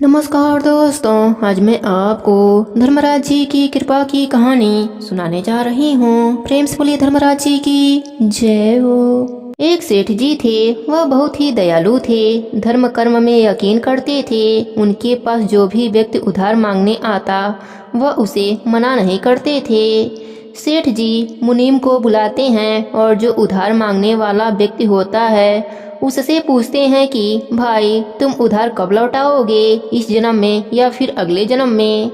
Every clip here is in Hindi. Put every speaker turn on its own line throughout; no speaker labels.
नमस्कार दोस्तों, आज मैं आपको धर्मराज जी की कृपा की कहानी सुनाने जा रही हूँ। प्रेम से बोलिए धर्मराज जी की जय हो। एक सेठ जी थे, वह बहुत ही दयालु थे, धर्म कर्म में यकीन करते थे। उनके पास जो भी व्यक्ति उधार मांगने आता वह उसे मना नहीं करते थे। सेठ जी मुनीम को बुलाते हैं और जो उधार मांगने वाला व्यक्ति होता है उससे पूछते हैं कि भाई तुम उधार कब लौटाओगे, इस जन्म में या फिर अगले जन्म में।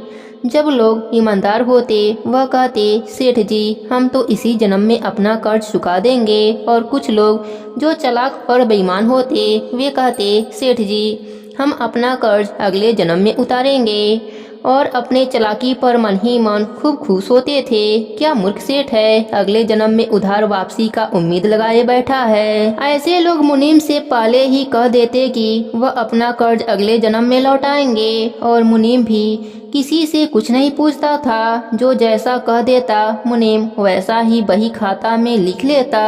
जब लोग ईमानदार होते वह कहते सेठ जी हम तो इसी जन्म में अपना कर्ज चुका देंगे, और कुछ लोग जो चालाक और बेईमान होते वे कहते सेठ जी हम अपना कर्ज अगले जन्म में उतारेंगे, और अपने चालाकी पर मन ही मन खूब खुश होते थे। क्या मूर्ख सेठ है, अगले जन्म में उधार वापसी का उम्मीद लगाए बैठा है। ऐसे लोग मुनीम से पहले ही कह देते कि वह अपना कर्ज अगले जन्म में लौटाएंगे, और मुनीम भी किसी से कुछ नहीं पूछता था। जो जैसा कह देता मुनीम वैसा ही बही खाता में लिख लेता।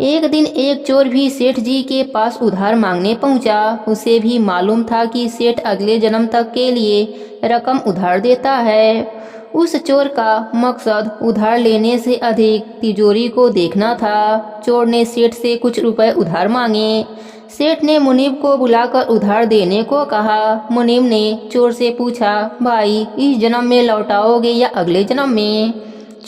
एक दिन एक चोर भी सेठ जी के पास उधार मांगने पहुंचा। उसे भी मालूम था कि सेठ अगले जन्म तक के लिए रकम उधार देता है। उस चोर का मकसद उधार लेने से अधिक तिजोरी को देखना था। चोर ने सेठ से कुछ रुपए उधार मांगे। सेठ ने मुनीम को बुलाकर उधार देने को कहा। मुनीम ने चोर से पूछा भाई इस जन्म में लौटाओगे या अगले जन्म में।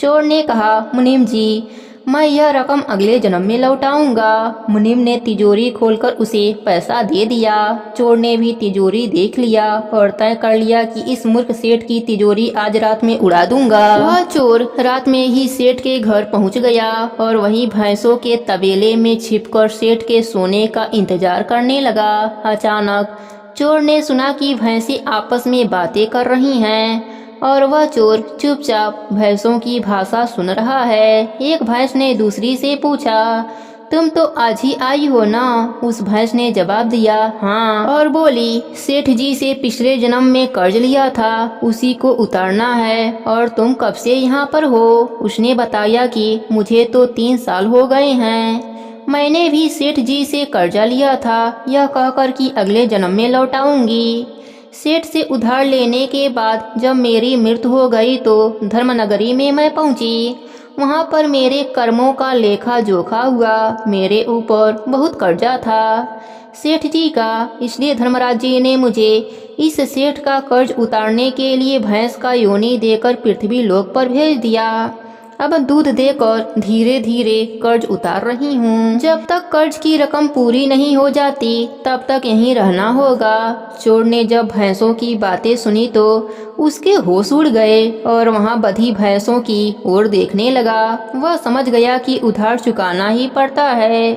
चोर ने कहा मुनीम जी मैं यह रकम अगले जन्म में लौटाऊंगा। मुनीम ने तिजोरी खोलकर उसे पैसा दे दिया। चोर ने भी तिजोरी देख लिया और तय कर लिया कि इस मूर्ख सेठ की तिजोरी आज रात में उड़ा दूंगा। वह चोर रात में ही सेठ के घर पहुंच गया और वहीं भैंसों के तबेले में छिपकर सेठ के सोने का इंतजार करने लगा। अचानक चोर ने सुना कि भैंसें आपस में बातें कर रही हैं और वह चोर चुपचाप भैंसों की भाषा सुन रहा है। एक भैंस ने दूसरी से पूछा तुम तो आज ही आई हो ना। उस भैंस ने जवाब दिया हाँ, और बोली सेठ जी से पिछले जन्म में कर्ज लिया था उसी को उतारना है। और तुम कब से यहाँ पर हो। उसने बताया कि मुझे तो 3 साल हो गए हैं। मैंने भी सेठ जी से कर्जा लिया था यह कहकर कि अगले जन्म में लौटाऊंगी। सेठ से उधार लेने के बाद जब मेरी मृत्यु हो गई तो धर्मनगरी में मैं पहुंची। वहां पर मेरे कर्मों का लेखा जोखा हुआ। मेरे ऊपर बहुत कर्जा था सेठ जी का, इसलिए धर्मराज जी ने मुझे इस सेठ का कर्ज उतारने के लिए भैंस का योनि देकर पृथ्वी लोक पर भेज दिया। अब दूध देकर धीरे धीरे कर्ज उतार रही हूँ। जब तक कर्ज की रकम पूरी नहीं हो जाती तब तक यहीं रहना होगा। चोर ने जब भैंसों की बातें सुनी तो उसके होश उड़ गए और वहाँ बधी भैंसों की ओर देखने लगा। वह समझ गया कि उधार चुकाना ही पड़ता है,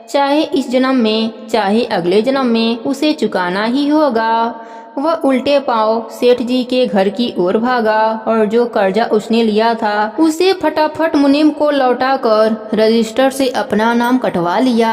चाहे इस जन्म में चाहे अगले जन्म में उसे चुकाना ही होगा। वह उल्टे पांव सेठ जी के घर की ओर भागा और जो कर्जा उसने लिया था उसे फटाफट मुनीम को लौटाकर रजिस्टर से अपना नाम कटवा लिया।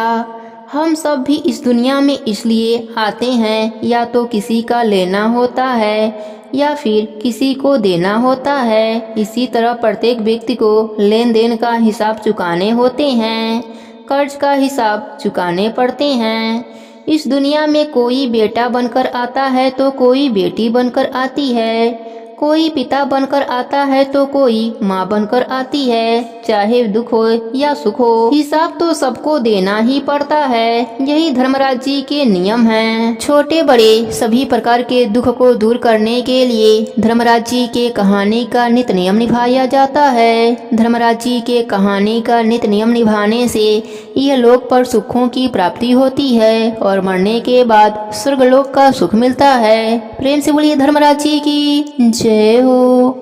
हम सब भी इस दुनिया में इसलिए आते हैं या तो किसी का लेना होता है या फिर किसी को देना होता है। इसी तरह प्रत्येक व्यक्ति को लेन देन का हिसाब चुकाने होते हैं, कर्ज का हिसाब चुकाने पड़ते हैं। इस दुनिया में कोई बेटा बनकर आता है तो कोई बेटी बनकर आती है, कोई पिता बनकर आता है तो कोई माँ बनकर आती है। चाहे दुख हो या सुख हो हिसाब तो सबको देना ही पड़ता है। यही धर्मराज जी के नियम हैं। छोटे बड़े सभी प्रकार के दुख को दूर करने के लिए धर्मराज जी के कहानी का नित्य नियम निभाया जाता है। धर्मराज जी के कहानी का नित्य नियम निभाने से यह लोक पर सुखों की प्राप्ति होती है और मरने के बाद स्वर्गलोक का सुख मिलता है। प्रेम से बोलिए धर्मराज जी की जय हो।